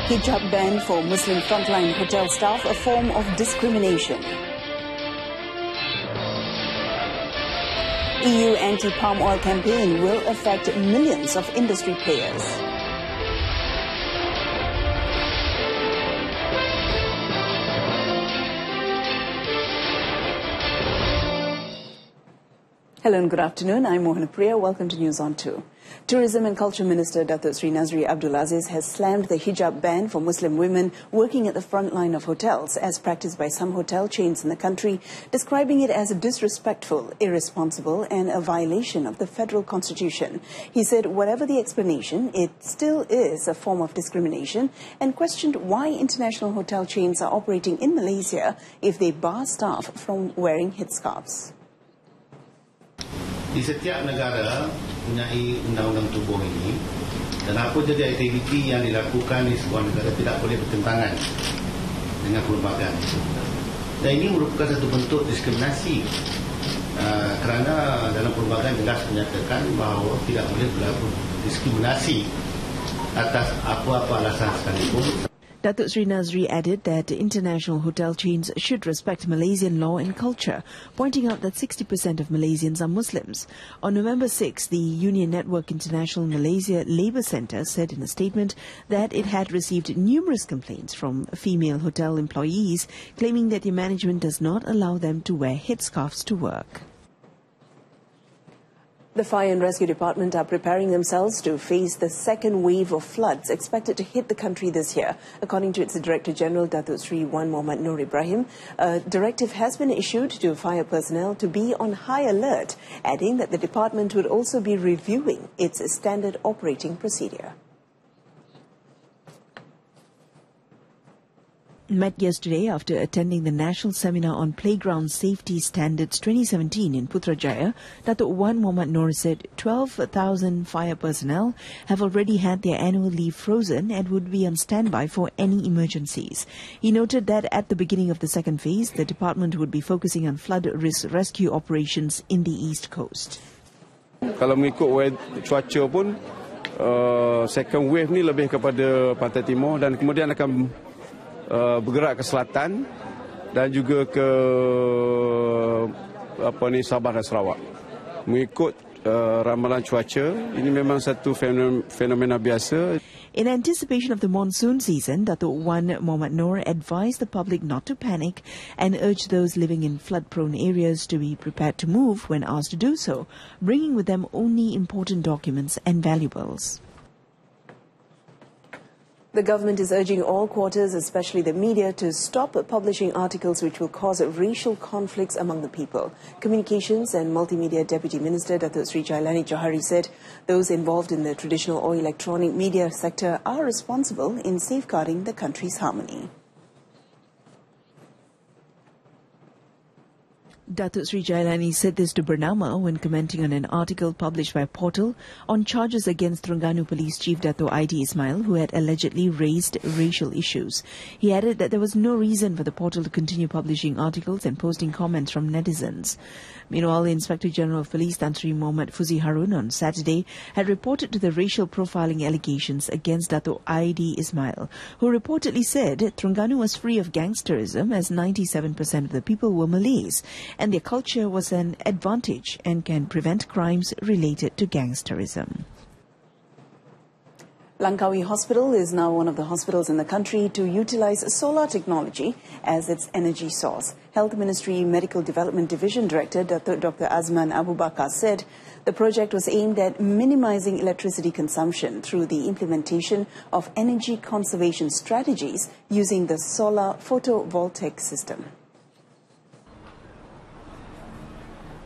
Hijab ban for Muslim frontline hotel staff, a form of discrimination. EU anti-palm oil campaign will affect millions of industry players. Hello and good afternoon. I'm MOHANAAPRIYA. Welcome to News on 2. Tourism and Culture Minister Datuk Sri Nazri Abdul Aziz has slammed the hijab ban for Muslim women working at the front line of hotels as practiced by some hotel chains in the country, describing it as disrespectful, irresponsible and a violation of the federal constitution. He said whatever the explanation, it still is a form of discrimination and questioned why international hotel chains are operating in Malaysia if they bar staff from wearing headscarves. Di setiap negara mempunyai undang-undang tubuh ini, dan apa saja aktiviti yang dilakukan di sebuah negara tidak boleh bertentangan dengan perlembagaan itu. Dan ini merupakan satu bentuk diskriminasi kerana dalam perlembagaan jelas menyatakan bahawa tidak boleh berlaku diskriminasi atas apa-apa alasan sekalipun. Datuk Sri Nazri added that international hotel chains should respect Malaysian law and culture, pointing out that 60% of Malaysians are Muslims. On November 6, the Union Network International Malaysia Labour Centre said in a statement that it had received numerous complaints from female hotel employees claiming that the management does not allow them to wear headscarves to work. The Fire and Rescue Department are preparing themselves to face the second wave of floods expected to hit the country this year. According to its Director General, Datuk Sri Wan Muhammad Nur Ibrahim, a directive has been issued to fire personnel to be on high alert, adding that the department would also be reviewing its standard operating procedure. Met yesterday after attending the National Seminar on Playground Safety Standards 2017 in Putrajaya, Datuk Wan Muhammad Noor said 12,000 fire personnel have already had their annual leave frozen and would be on standby for any emergencies. He noted that at the beginning of the second phase, the department would be focusing on flood risk rescue operations in the East Coast. Kalau mengikut cuaca pun, second wave ni lebih kepada Pantai Timur dan kemudian akan bergerak ke selatan dan juga ke Sabah dan Sarawak. Mengikut ramalan cuaca, ini memang satu fenomena biasa. In anticipation of the monsoon season, Datuk Wan Muhammad Noor advised the public not to panic and urged those living in flood-prone areas to be prepared to move when asked to do so, bringing with them only important documents and valuables. The government is urging all quarters, especially the media, to stop publishing articles which will cause racial conflicts among the people. Communications and Multimedia Deputy Minister Datuk Sri Jailani Johari said those involved in the traditional or electronic media sector are responsible in safeguarding the country's harmony. Datuk Sri Jailani said this to Bernama when commenting on an article published by Portal on charges against Terengganu Police Chief Dato' ID Ismail, who had allegedly raised racial issues. He added that there was no reason for the Portal to continue publishing articles and posting comments from netizens. Meanwhile, the Inspector General of Police Tan Sri Muhammad Fuzi Harun on Saturday had reported to the racial profiling allegations against Dato' ID Ismail, who reportedly said Terengganu was free of gangsterism as 97% of the people were Malays, and their culture was an advantage and can prevent crimes related to gangsterism. Langkawi Hospital is now one of the hospitals in the country to utilize solar technology as its energy source. Health Ministry Medical Development Division Director Dr. Azman Abu Bakar said the project was aimed at minimizing electricity consumption through the implementation of energy conservation strategies using the solar photovoltaic system.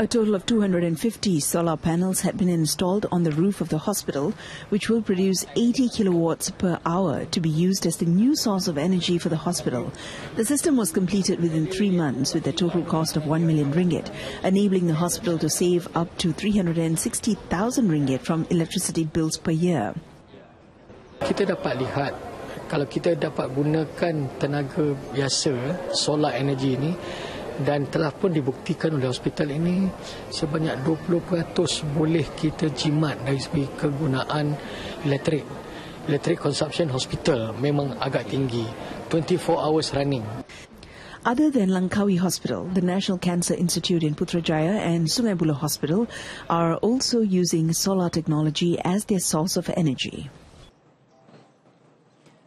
A total of 250 solar panels had been installed on the roof of the hospital, which will produce 80 kilowatts per hour to be used as the new source of energy for the hospital. The system was completed within 3 months with a total cost of 1 million ringgit, enabling the hospital to save up to 360,000 ringgit from electricity bills per year. Kita dapat lihat kalau kita dapat gunakan tenaga biasa, solar energy ini, dan telah pun dibuktikan oleh hospital ini sebanyak 20% boleh kita jimat dari segi kegunaan elektrik. electric consumption hospital memang agak tinggi, 24 hours running. Other than Langkawi Hospital, the National Cancer Institute in Putrajaya and Sungai Buloh Hospital are also using solar technology as their source of energy.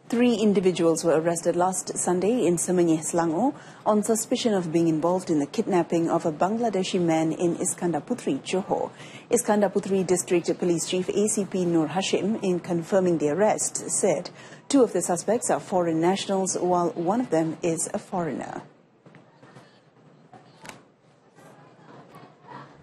3 individuals were arrested last Sunday in Semenyih, Selangor on suspicion of being involved in the kidnapping of a Bangladeshi man in Iskandar Puteri, Johor. Iskandar Puteri District Police Chief ACP Nur Hashim, in confirming the arrest, said 2 of the suspects are foreign nationals while one of them is a foreigner.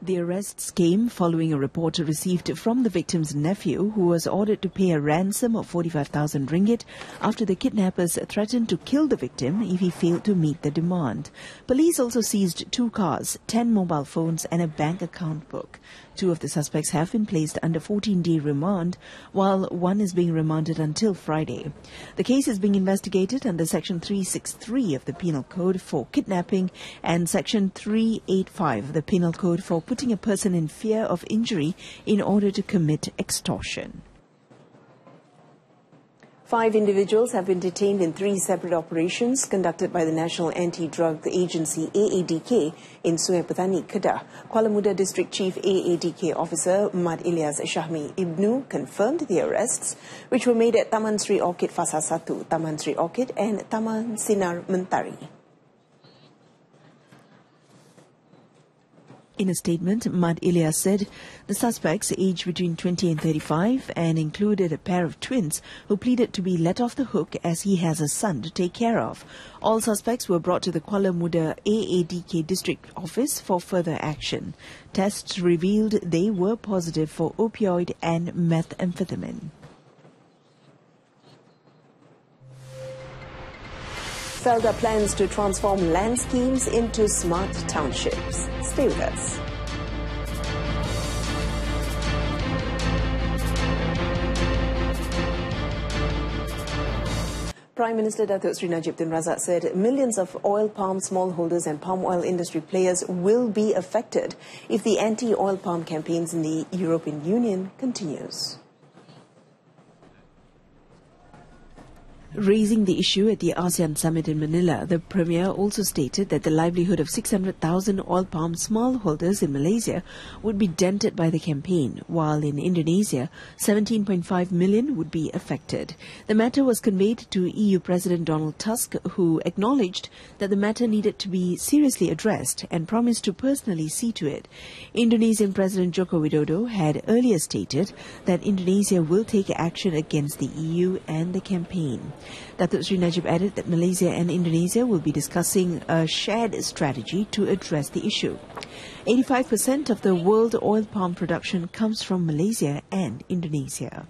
The arrests came following a report received from the victim's nephew, who was ordered to pay a ransom of 45,000 ringgit after the kidnappers threatened to kill the victim if he failed to meet the demand. Police also seized 2 cars, 10 mobile phones and a bank account book. 2 of the suspects have been placed under 14-day remand, while one is being remanded until Friday. The case is being investigated under Section 363 of the Penal Code for kidnapping and Section 385 of the Penal Code for putting a person in fear of injury in order to commit extortion. 5 individuals have been detained in 3 separate operations conducted by the National Anti-Drug Agency AADK in Sungai Petani, Kedah. Kuala Muda District Chief AADK Officer Mad Ilyas Shahmi Ibnu confirmed the arrests, which were made at Taman Sri Orchid Fasa 1, Taman Sri Orchid and Taman Sinar Mentari. In a statement, Mad Ilyas said the suspects, aged between 20 and 35, and included a pair of twins who pleaded to be let off the hook as he has a son to take care of. All suspects were brought to the Kuala Muda AADK District Office for further action. Tests revealed they were positive for opioid and methamphetamine. Felda plans to transform land schemes into smart townships. Stay with us. Prime Minister Datuk Sri Najib Tun Razak said millions of oil palm smallholders and palm oil industry players will be affected if the anti-oil palm campaigns in the European Union continues. Raising the issue at the ASEAN Summit in Manila, the Premier also stated that the livelihood of 600,000 oil palm smallholders in Malaysia would be dented by the campaign, while in Indonesia, 17.5 million would be affected. The matter was conveyed to EU President Donald Tusk, who acknowledged that the matter needed to be seriously addressed and promised to personally see to it. Indonesian President Joko Widodo had earlier stated that Indonesia will take action against the EU and the campaign. Datuk Sri Najib added that Malaysia and Indonesia will be discussing a shared strategy to address the issue. 85% of the world oil palm production comes from Malaysia and Indonesia.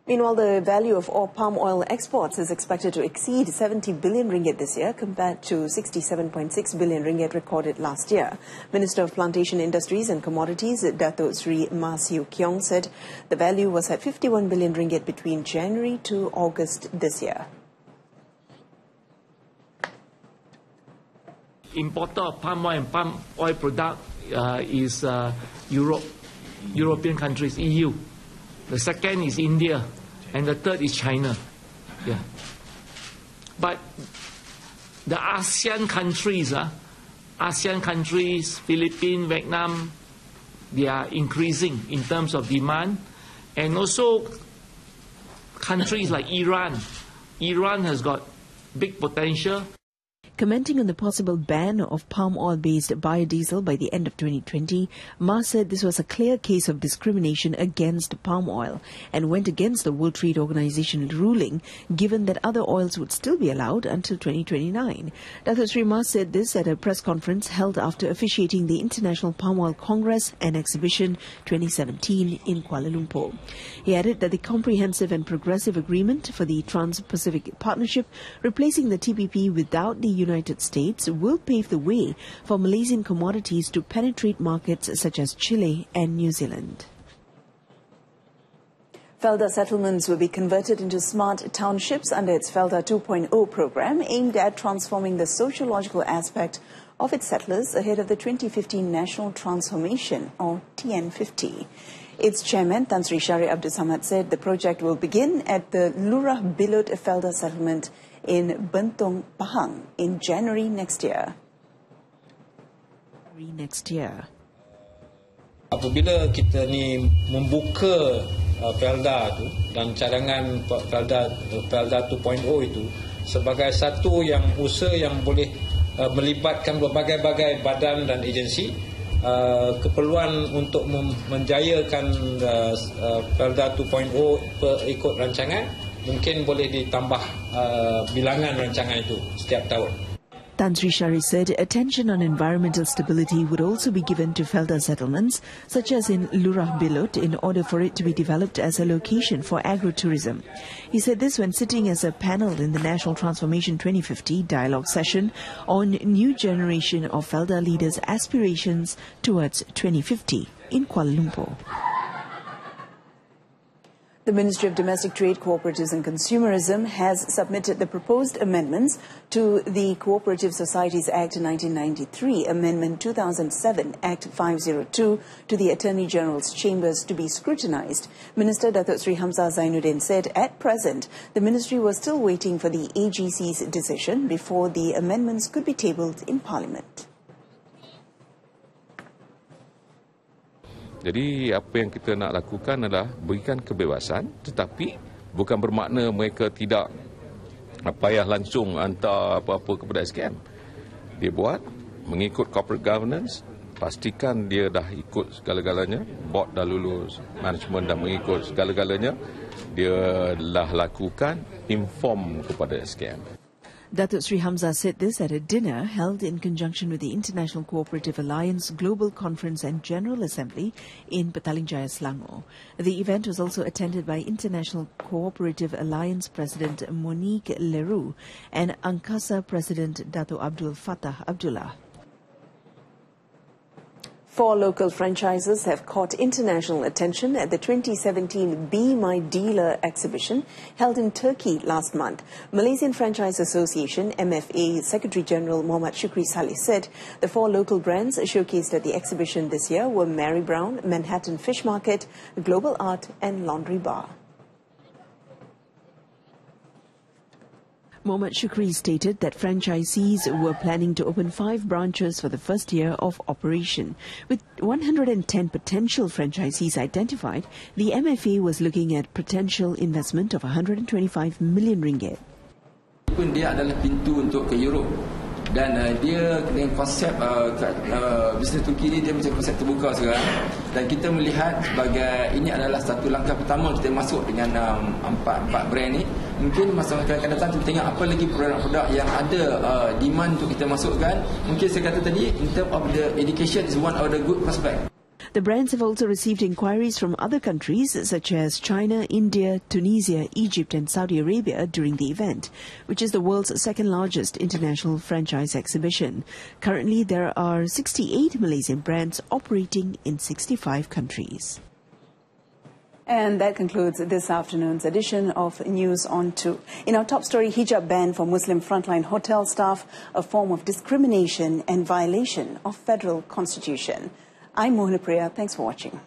Meanwhile, the value of palm oil exports is expected to exceed 70 billion ringgit this year compared to 67.6 billion ringgit recorded last year. Minister of Plantation Industries and Commodities, Datuk Sri Ma Siu Kiong, said the value was at 51 billion ringgit between January to August this year. Importer of palm oil and palm oil product is European countries, EU. The second is India, and the third is China. Yeah. But the ASEAN countries, Philippines, Vietnam, they are increasing in terms of demand, and also countries like Iran. Iran has got big potential. Commenting on the possible ban of palm oil-based biodiesel by the end of 2020, Ma said this was a clear case of discrimination against palm oil and went against the World Trade Organization ruling, given that other oils would still be allowed until 2029. Datuk Sri Ma said this at a press conference held after officiating the International Palm Oil Congress and Exhibition 2017 in Kuala Lumpur. He added that the Comprehensive and Progressive Agreement for the Trans-Pacific Partnership, replacing the TPP without the United States, will pave the way for Malaysian commodities to penetrate markets such as Chile and New Zealand. Felda settlements will be converted into smart townships under its Felda 2.0 program aimed at transforming the sociological aspect of its settlers ahead of the 2015 National Transformation, or TN50. Its chairman, Tan Sri Syarif Abdul Samad, said the project will begin at the Lurah Bilot Felda settlement in Bentong, Pahang in January next year. Apabila kita ni membuka Felda tu dan cadangan Felda 2.0 itu sebagai satu yang usaha yang boleh melibatkan berbagai-bagai badan dan agensi, keperluan untuk menjayakan Felda 2.0 ikut rancangan mungkin boleh ditambah bilangan rancangan itu setiap tahun. Tan Sri Syarif said attention on environmental stability would also be given to Felda settlements, such as in Lurah Bilot, in order for it to be developed as a location for agro-tourism. He said this when sitting as a panel in the National Transformation 2050 dialogue session on new generation of Felda leaders' aspirations towards 2050 in Kuala Lumpur. The Ministry of Domestic Trade, Cooperatives and Consumerism has submitted the proposed amendments to the Cooperative Societies Act 1993, Amendment 2007, Act 502 to the Attorney General's Chambers to be scrutinized. Minister Datuk Sri Hamzah Zainuddin said at present the ministry was still waiting for the AGC's decision before the amendments could be tabled in Parliament. Jadi apa yang kita nak lakukan adalah berikan kebebasan, tetapi bukan bermakna mereka tidak payah langsung hantar apa-apa kepada SKM. Dia buat mengikut corporate governance, pastikan dia dah ikut segala-galanya, board dah lulus, management dah mengikut segala-galanya, dia dah lakukan inform kepada SKM. Datuk Sri Hamzah said this at a dinner held in conjunction with the International Cooperative Alliance Global Conference and General Assembly in Petaling Jaya, Selangor. The event was also attended by International Cooperative Alliance President Monique Leroux and Angkasa President Dato' Abdul Fattah Abdullah. 4 local franchises have caught international attention at the 2017 Be My Dealer exhibition held in Turkey last month. Malaysian Franchise Association, MFA Secretary General Muhammad Shukri Saleh said the 4 local brands showcased at the exhibition this year were Mary Brown, Manhattan Fish Market, Global Art and Laundry Bar. Muhammad Shukri stated that franchisees were planning to open 5 branches for the first year of operation. With 110 potential franchisees identified, the MFA was looking at potential investment of 125 million ringgit. Dia adalah pintu untuk ke Europe dan dia dengan konsep bisnes Turki ini dia macam konsep terbuka sekarang, dan kita melihat sebagai ini adalah satu langkah pertama kita masuk dengan empat brand ni. Mungkin masa akan datang kita tengok apa lagi produk-produk yang ada demand untuk kita masukkan. Mungkin saya kata tadi in terms of the education is one of the good prospect. The brands have also received inquiries from other countries such as China, India, Tunisia, Egypt and Saudi Arabia during the event, which is the world's second largest international franchise exhibition. Currently, there are 68 Malaysian brands operating in 65 countries. And that concludes this afternoon's edition of News on 2. In our top story, hijab ban for Muslim frontline hotel staff, a form of discrimination and violation of federal constitution. I'm MOHANAAPRIYA. Thanks for watching.